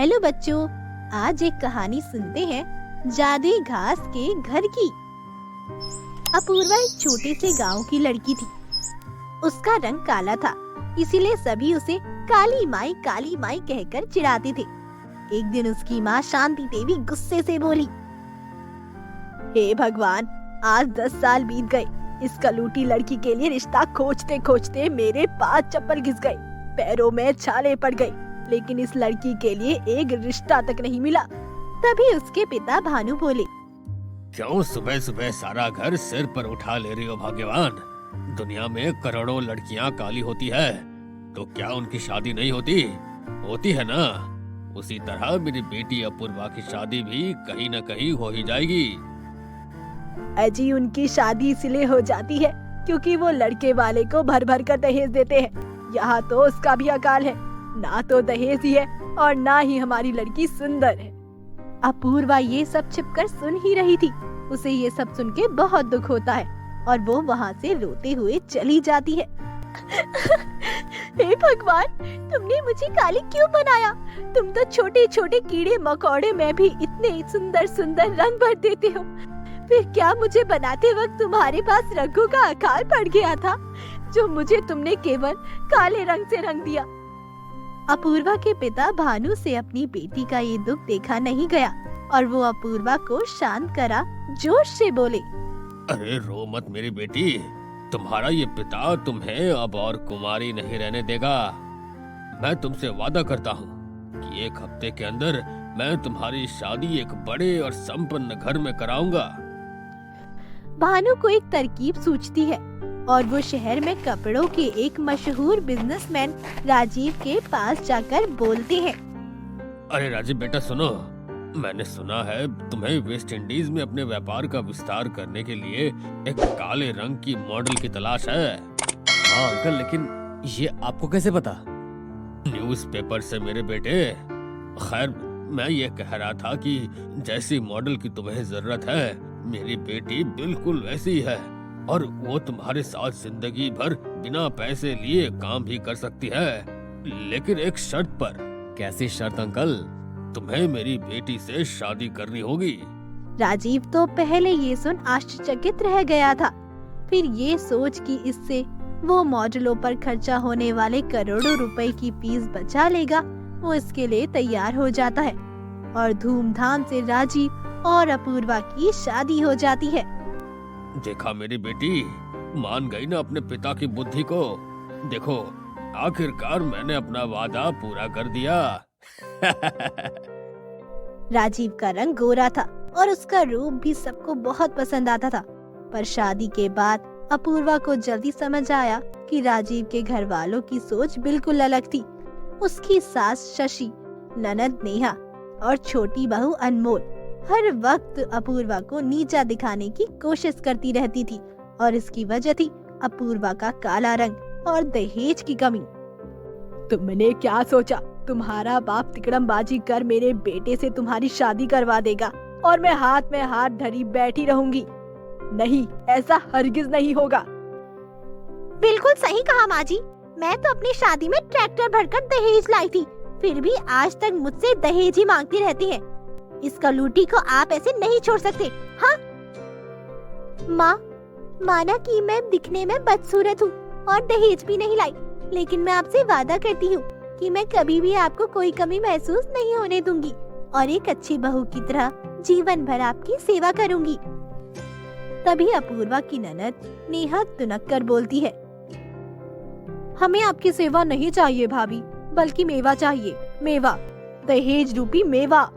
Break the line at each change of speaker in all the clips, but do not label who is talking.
Hello बच्चों, आज एक कहानी सुनते हैं जादुई घास के घर की। अपूर्वा एक छोटे से गांव की लड़की थी। उसका रंग काला था, इसीलिए सभी उसे काली माई कहकर चिढ़ाते थे। एक दिन उसकी माँ शांति देवी गुस्से से बोली, हे भगवान, आज 10 साल बीत गए। इस कलूटी लड़की के लिए रिश्ता खोजते खोजते मेरे 5 चप्पल घिस गए, पैरों में छाले पड़ गए, लेकिन इस लड़की के लिए एक रिश्ता तक नहीं मिला। तभी उसके पिता भानु बोले,
क्यों सुबह सुबह सारा घर सिर पर उठा ले रही हो भाग्यवान? दुनिया में करोड़ों लड़कियां काली होती है, तो क्या उनकी शादी नहीं होती? होती है ना। उसी तरह मेरी बेटी अपूर्वा की शादी भी कहीं न कहीं हो ही जाएगी।
अजी, उनकी शादी इसलिए हो जाती है क्योंकि वो लड़के वाले को भर भर कर दहेज देते हैं। यहाँ तो उसका भी अकाल है, ना तो दहेज ही है और ना ही हमारी लड़की सुंदर है। अपूर्वा ये सब छिपकर सुन ही रही थी। उसे ये सब सुन के बहुत दुख होता है और वो वहाँ से रोते हुए चली जाती है। हे भगवान, तुमने मुझे काली क्यों बनाया? तुम तो छोटे छोटे कीड़े मकोड़े में भी इतने सुंदर सुंदर रंग भर देते हो। फिर क्या मुझे बनाते वक्त तुम्हारे पास रंगों का अकाल पड़ गया था, जो मुझे तुमने केवल काले रंग से रंग दिया? अपूर्वा के पिता भानु से अपनी बेटी का ये दुख देखा नहीं गया और वो अपूर्वा को शांत करा जोश से बोले,
अरे रो मत मेरी बेटी, तुम्हारा ये पिता तुम्हें अब और कुमारी नहीं रहने देगा। मैं तुमसे वादा करता हूँ कि 1 हफ्ते के अंदर मैं तुम्हारी शादी एक बड़े और संपन्न घर में कराऊंगा।
भानु को एक तरकीब सूझती है और वो शहर में कपड़ों के एक मशहूर बिजनेसमैन राजीव के पास जाकर बोलते हैं,
अरे राजीव बेटा सुनो, मैंने सुना है तुम्हें वेस्ट इंडीज में अपने व्यापार का विस्तार करने के लिए एक काले रंग की मॉडल की तलाश है।
हाँ अंकल, लेकिन ये आपको कैसे पता?
न्यूज़पेपर से मेरे बेटे। खैर, मैं ये कह रहा था कि जैसी मॉडल की तुम्हें जरूरत है, मेरी बेटी बिल्कुल वैसी है और वो तुम्हारे साथ जिंदगी भर बिना पैसे लिए काम भी कर सकती है, लेकिन एक शर्त पर।
कैसी शर्त अंकल?
तुम्हें मेरी बेटी से शादी करनी होगी।
राजीव तो पहले ये सुन आश्चर्यचकित रह गया था, फिर ये सोच कि इससे वो मॉडलों पर खर्चा होने वाले करोड़ों रुपए की फीस बचा लेगा, वो इसके लिए तैयार हो जाता है और धूमधाम से राजीव और अपूर्वा की शादी हो जाती है।
देखा मेरी बेटी, मान गई ना अपने पिता की बुद्धि को। देखो, आखिरकार मैंने अपना वादा पूरा कर दिया।
राजीव का रंग गोरा था और उसका रूप भी सबको बहुत पसंद आता था, पर शादी के बाद अपूर्वा को जल्दी समझ आया कि राजीव के घर वालों की सोच बिल्कुल अलग थी। उसकी सास शशि, ननद नेहा और छोटी बहू अनमोल हर वक्त अपूर्वा को नीचा दिखाने की कोशिश करती रहती थी और इसकी वजह थी अपूर्वा का काला रंग और दहेज की कमी। तुमने क्या सोचा? तुम्हारा बाप तिकड़मबाजी कर मेरे बेटे से तुम्हारी शादी करवा देगा और मैं हाथ में हाथ धरी बैठी रहूंगी? नहीं, ऐसा हरगिज नहीं होगा। बिल्कुल सही कहा माँ जी। मैं तो अपनी शादी में ट्रैक्टर भरकर दहेज लाई थी, फिर भी आज तक मुझसे दहेज ही मांगती रहती है। इस कलूटी को आप ऐसे नहीं छोड़ सकते। हाँ माँ, माना कि मैं दिखने में बदसूरत हूँ और दहेज भी नहीं लाई, लेकिन मैं आपसे वादा करती हूँ कि मैं कभी भी आपको कोई कमी महसूस नहीं होने दूंगी और एक अच्छी बहू की तरह जीवन भर आपकी सेवा करूंगी। तभी अपूर्वा की ननद नेहा तुनक कर बोलती है, हमें आपकी सेवा नहीं चाहिए भाभी, बल्कि मेवा चाहिए, मेवा, दहेज रूपी मेवा।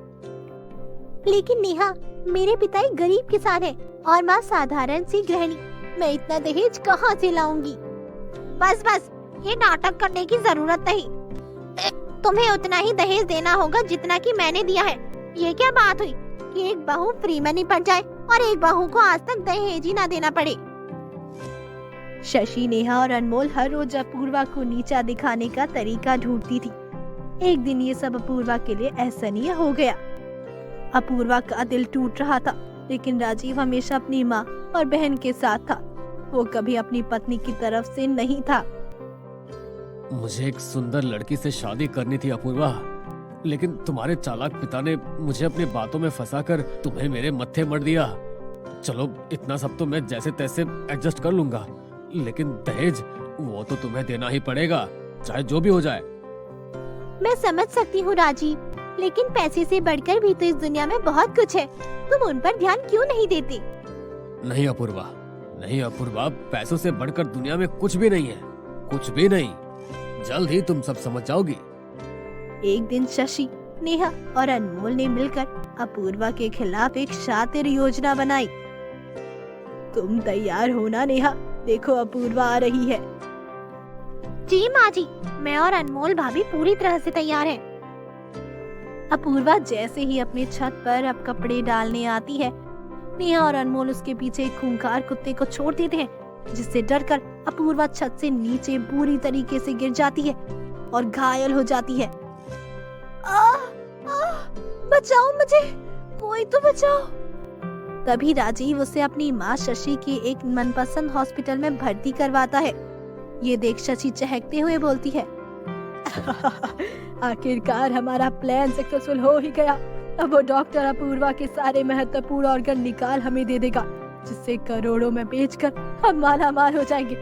लेकिन नेहा, मेरे पिता एक गरीब किसान है और माँ साधारण सी गृहिणी, मैं इतना दहेज कहाँ से लाऊंगी? बस बस, ये नाटक करने की जरूरत नहीं। तुम्हें उतना ही दहेज देना होगा जितना कि मैंने दिया है। ये क्या बात हुई कि एक बहू फ्री में निपट जाए और एक बहू को आज तक दहेज ही ना देना पड़े? शशि, नेहा और अनमोल हर रोज अपूर्वा को नीचा दिखाने का तरीका ढूंढती थी। एक दिन ये सब अपूर्वा के लिए असहनीय हो गया। अपूर्वा का दिल टूट रहा था, लेकिन राजीव हमेशा अपनी माँ और बहन के साथ था। वो कभी अपनी पत्नी की तरफ से नहीं था।
मुझे एक सुंदर लड़की से शादी करनी थी अपूर्वा, लेकिन तुम्हारे चालाक पिता ने मुझे अपनी बातों में फंसाकर तुम्हें मेरे मत्थे मर दिया। चलो इतना सब तो मैं जैसे तैसे एडजस्ट कर लूंगा, लेकिन दहेज वो तो तुम्हें देना ही पड़ेगा, चाहे जो भी हो जाए।
मैं समझ सकती हूँ राजीव, लेकिन पैसे से बढ़कर भी तो इस दुनिया में बहुत कुछ है। तुम उन पर ध्यान क्यों नहीं देते?
नहीं अपूर्वा, नहीं अपूर्वा, पैसों से बढ़कर दुनिया में कुछ भी नहीं है, कुछ भी नहीं। जल्द ही तुम सब समझ जाओगी।
एक दिन शशि, नेहा और अनमोल ने मिलकर अपूर्वा के खिलाफ एक शातिर योजना बनाई। तुम तैयार हो ना नेहा? देखो अपूर्वा आ रही है। जी माँ जी, मैं और अनमोल भाभी पूरी तरह से तैयार हैं। अपूर्वा जैसे ही अपनी छत पर अब कपड़े डालने आती है, नेहा और अनमोल उसके पीछे एक खूंखार कुत्ते को छोड़ देते हैं, जिससे डरकर अपूर्वा छत से नीचे बुरी तरीके से गिर जाती है और घायल हो जाती है। बचाओ मुझे, कोई तो बचाओ। तभी राजीव उसे अपनी माँ शशि की एक मनपसंद हॉस्पिटल में भर्ती करवाता है। ये देख शशि चहकते हुए बोलती है, आखिरकार हमारा प्लान सक्सेसफुल हो ही गया। अब वो डॉक्टर अपूर्वा के सारे महत्वपूर्ण ऑर्गन निकाल हमें दे देगा, जिससे करोड़ों में बेचकर हम मालामाल हो जाएंगे।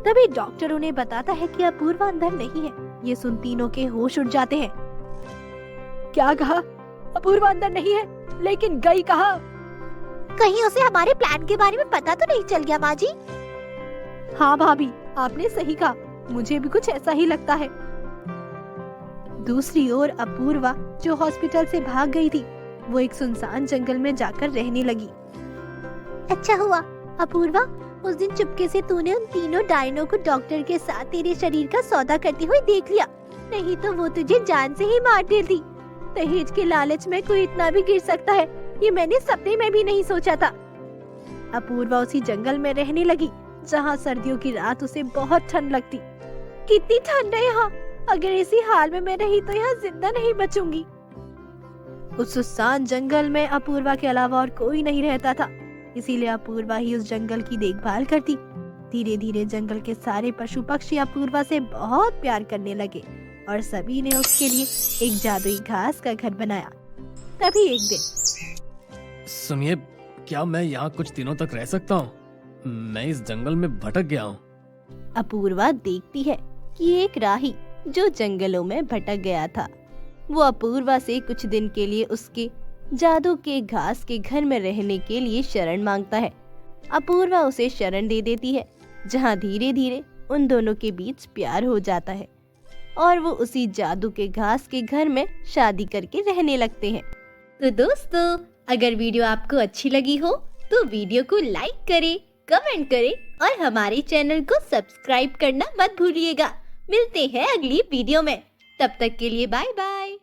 तभी डॉक्टर उन्हें बताता है कि अपूर्वा अंदर नहीं है। ये सुन तीनों के होश उड़ जाते हैं। क्या कहा? अपूर्वा अंदर नहीं है, लेकिन गई कहाँ? कहीं उसे हमारे प्लान के बारे में पता तो नहीं चल गया माँ जी? हाँ भाभी, आपने सही कहा, मुझे भी कुछ ऐसा ही लगता है। दूसरी ओर अपूर्वा जो हॉस्पिटल से भाग गई थी, वो एक सुनसान जंगल में जाकर रहने लगी। अच्छा हुआ अपूर्वा, उस दिन चुपके से तूने उन तीनों डायनों को डॉक्टर के साथ तेरे शरीर का सौदा करते हुए देख लिया, नहीं तो वो तुझे जान से ही मार देती। दहेज के लालच में कोई इतना भी गिर सकता है, ये मैंने सपने में भी नहीं सोचा था। अपूर्वा उसी जंगल में रहने लगी जहाँ सर्दियों की रात उसे बहुत ठंड लगती। कितनी ठंड है यहाँ, अगर इसी हाल में मैं रही तो यहाँ जिंदा नहीं बचूंगी। उस सुनसान जंगल में अपूर्वा के अलावा और कोई नहीं रहता था, इसीलिए अपूर्वा ही उस जंगल की देखभाल करती। धीरे धीरे जंगल के सारे पशु पक्षी अपूर्वा से बहुत प्यार करने लगे और सभी ने उसके लिए एक जादुई घास का घर बनाया। तभी एक दिन,
सुनिए, क्या मैं यहाँ कुछ दिनों तक रह सकता हूँ? मैं इस जंगल में भटक गया हूँ।
अपूर्वा देखती है कि एक राही जो जंगलों में भटक गया था, वो अपूर्वा से कुछ दिन के लिए उसके जादू के घास के घर में रहने के लिए शरण मांगता है। अपूर्वा उसे शरण दे देती है, जहाँ धीरे धीरे उन दोनों के बीच प्यार हो जाता है और वो उसी जादू के घास के घर में शादी करके रहने लगते हैं। तो दोस्तों, अगर वीडियो आपको अच्छी लगी हो तो वीडियो को लाइक करें, कमेंट करें और हमारे चैनल को सब्सक्राइब करना मत भूलिएगा। मिलते हैं अगली वीडियो में, तब तक के लिए बाय बाय।